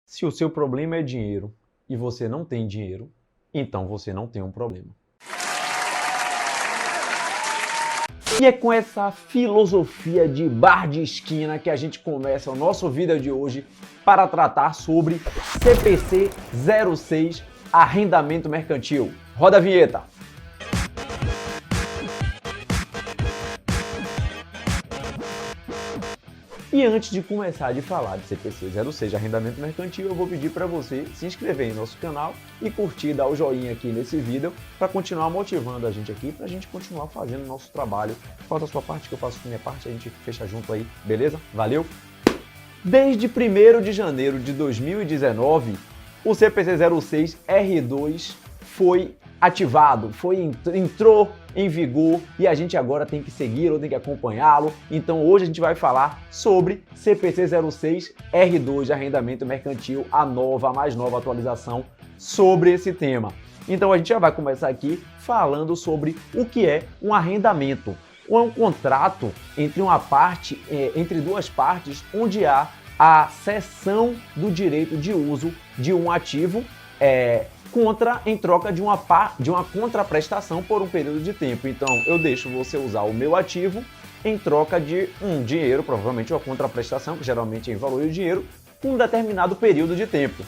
Se o seu problema é dinheiro e você não tem dinheiro, então você não tem um problema. E é com essa filosofia de bar de esquina que a gente começa o nosso vídeo de hoje para tratar sobre CPC 06, arrendamento mercantil. Roda a vinheta! E antes de começar a falar de CPC 06, arrendamento mercantil, eu vou pedir para você se inscrever em nosso canal e curtir, dar o joinha aqui nesse vídeo para continuar motivando a gente aqui, para a gente continuar fazendo o nosso trabalho. Falta a sua parte que eu faço a minha parte, a gente fecha junto aí, beleza? Valeu? Desde 1º de janeiro de 2019, o CPC 06 R2 foi ativado, entrou em vigor e a gente agora tem que segui-lo, tem que acompanhá-lo. Então hoje a gente vai falar sobre CPC 06 R2, arrendamento mercantil, a mais nova atualização sobre esse tema. Então a gente já vai começar aqui falando sobre o que é um arrendamento. É um contrato entre duas partes onde há a cessão do direito de uso de um ativo em troca de uma contraprestação por um período de tempo. Então, eu deixo você usar o meu ativo em troca de um dinheiro, provavelmente uma contraprestação, que geralmente é em valor de dinheiro, com um determinado período de tempo.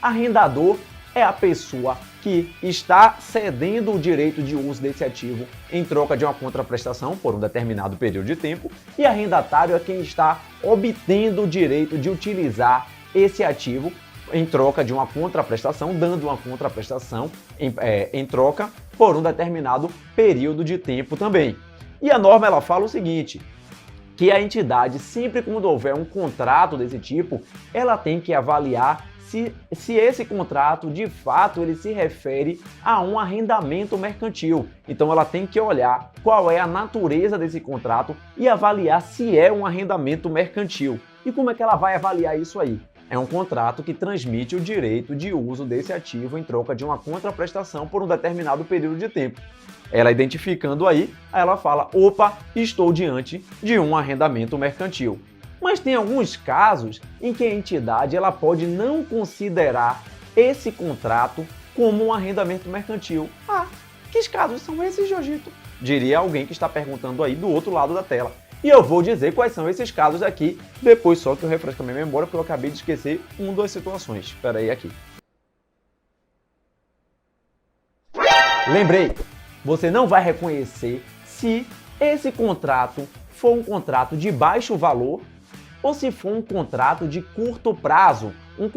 Arrendador é a pessoa que está cedendo o direito de uso desse ativo em troca de uma contraprestação por um determinado período de tempo, e arrendatário é quem está obtendo o direito de utilizar esse ativo em troca de uma contraprestação, dando uma contraprestação em troca por um determinado período de tempo também. E a norma ela fala o seguinte, que a entidade, sempre quando houver um contrato desse tipo, ela tem que avaliar se esse contrato, de fato, ele se refere a um arrendamento mercantil. Então ela tem que olhar qual é a natureza desse contrato e avaliar se é um arrendamento mercantil. E como é que ela vai avaliar isso aí? É um contrato que transmite o direito de uso desse ativo em troca de uma contraprestação por um determinado período de tempo. Ela identificando aí, ela fala, opa, estou diante de um arrendamento mercantil. Mas tem alguns casos em que a entidade ela pode não considerar esse contrato como um arrendamento mercantil. Ah, que casos são esses, Jorgito? Diria alguém que está perguntando aí do outro lado da tela. E eu vou dizer quais são esses casos aqui, depois só que eu refresco a minha memória, porque eu acabei de esquecer das situações. Espera aí aqui. Lembrei, você não vai reconhecer se esse contrato for um contrato de baixo valor ou se for um contrato de curto prazo, um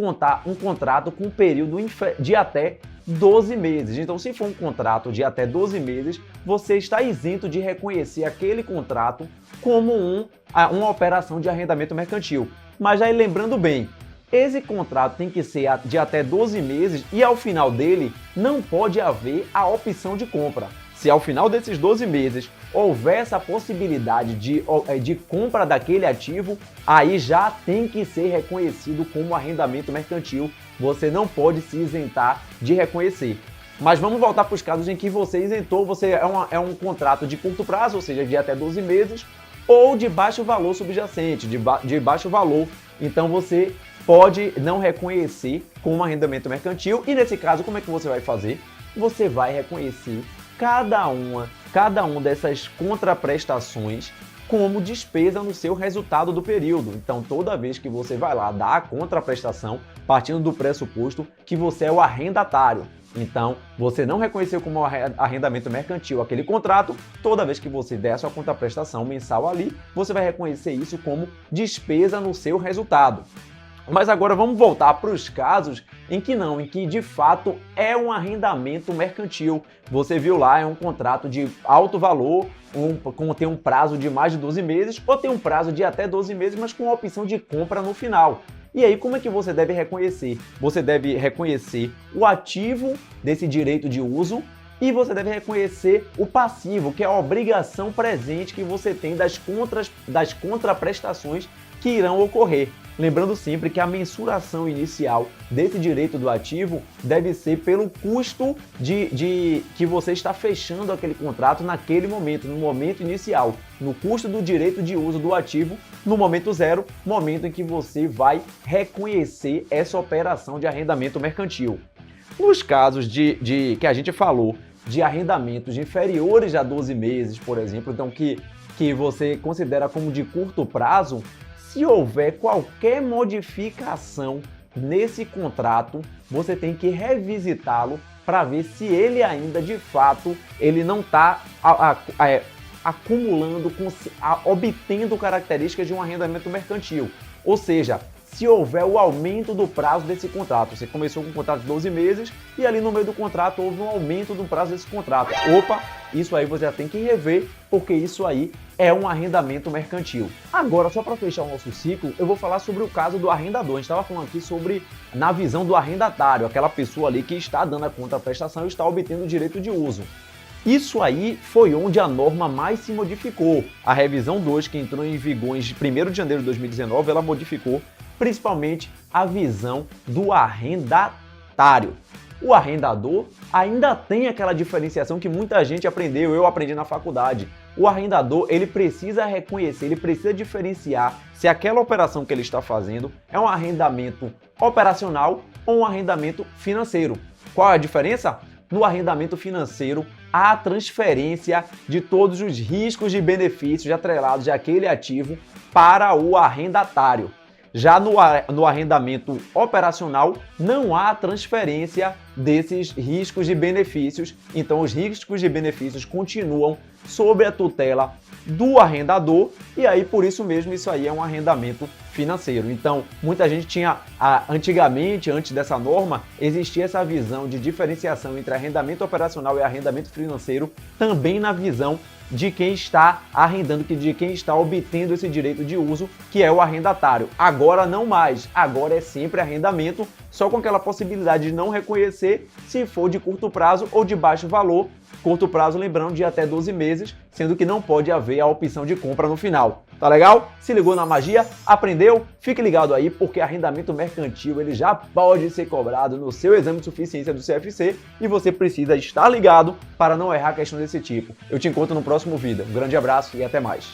contrato com um período de até 12 meses. Então, se for um contrato de até 12 meses, você está isento de reconhecer aquele contrato como uma operação de arrendamento mercantil. Mas aí lembrando bem, esse contrato tem que ser de até 12 meses e ao final dele não pode haver a opção de compra. Se ao final desses 12 meses houver essa possibilidade de compra daquele ativo, aí já tem que ser reconhecido como arrendamento mercantil. Você não pode se isentar de reconhecer. Mas vamos voltar para os casos em que você isentou, é um contrato de curto prazo, ou seja, de até 12 meses, ou de baixo valor subjacente, de baixo valor. Então você pode não reconhecer como arrendamento mercantil. E nesse caso, como é que você vai fazer? Você vai reconhecer cada uma dessas contraprestações como despesa no seu resultado do período. Então, toda vez que você vai lá dar a contraprestação, partindo do pressuposto que você é o arrendatário. Então, você não reconheceu como arrendamento mercantil aquele contrato, toda vez que você der a sua contraprestação mensal ali, você vai reconhecer isso como despesa no seu resultado. Mas agora vamos voltar para os casos em que de fato é um arrendamento mercantil. Você viu lá, é um contrato de alto valor, tem um prazo de mais de 12 meses ou tem um prazo de até 12 meses, mas com a opção de compra no final. E aí, como é que você deve reconhecer? Você deve reconhecer o ativo desse direito de uso e você deve reconhecer o passivo, que é a obrigação presente que você tem das contraprestações que irão ocorrer. Lembrando sempre que a mensuração inicial desse direito do ativo deve ser pelo custo que você está fechando aquele contrato naquele momento, no momento inicial, no custo do direito de uso do ativo, no momento zero, momento em que você vai reconhecer essa operação de arrendamento mercantil. Nos casos que a gente falou de arrendamentos inferiores a 12 meses, por exemplo, então que você considera como de curto prazo, se houver qualquer modificação nesse contrato, você tem que revisitá-lo para ver se ele ainda de fato ele não está acumulando, obtendo características de um arrendamento mercantil. Ou seja, se houver o aumento do prazo desse contrato. Você começou com um contrato de 12 meses e ali no meio do contrato houve um aumento do prazo desse contrato. Opa, isso aí você já tem que rever, porque isso aí é um arrendamento mercantil. Agora, só para fechar o nosso ciclo, eu vou falar sobre o caso do arrendador. A gente estava falando aqui sobre, na visão do arrendatário, aquela pessoa ali que está dando a contraprestação e está obtendo o direito de uso. Isso aí foi onde a norma mais se modificou. A revisão 2, que entrou em vigor em 1º de janeiro de 2019, ela modificou principalmente a visão do arrendatário. O arrendador ainda tem aquela diferenciação que muita gente aprendeu, eu aprendi na faculdade. O arrendador, ele precisa reconhecer, ele precisa diferenciar se aquela operação que ele está fazendo é um arrendamento operacional ou um arrendamento financeiro. Qual é a diferença? No arrendamento financeiro, há a transferência de todos os riscos e benefícios atrelados àquele ativo para o arrendatário. Já no arrendamento operacional, não há transferência desses riscos e benefícios, então os riscos e benefícios continuam sob a tutela do arrendador e aí por isso mesmo isso aí é um arrendamento financeiro. Então muita gente tinha, antigamente, antes dessa norma, existia essa visão de diferenciação entre arrendamento operacional e arrendamento financeiro também na visão de quem está arrendando, de quem está obtendo esse direito de uso, que é o arrendatário. Agora não mais, agora é sempre arrendamento, só com aquela possibilidade de não reconhecer se for de curto prazo ou de baixo valor. Curto prazo, lembrando, de até 12 meses, sendo que não pode haver a opção de compra no final. Tá legal? Se ligou na magia? Aprendeu? Fique ligado aí, porque arrendamento mercantil ele já pode ser cobrado no seu exame de suficiência do CFC e você precisa estar ligado para não errar questão desse tipo. Eu te encontro no próximo vídeo. Um grande abraço e até mais.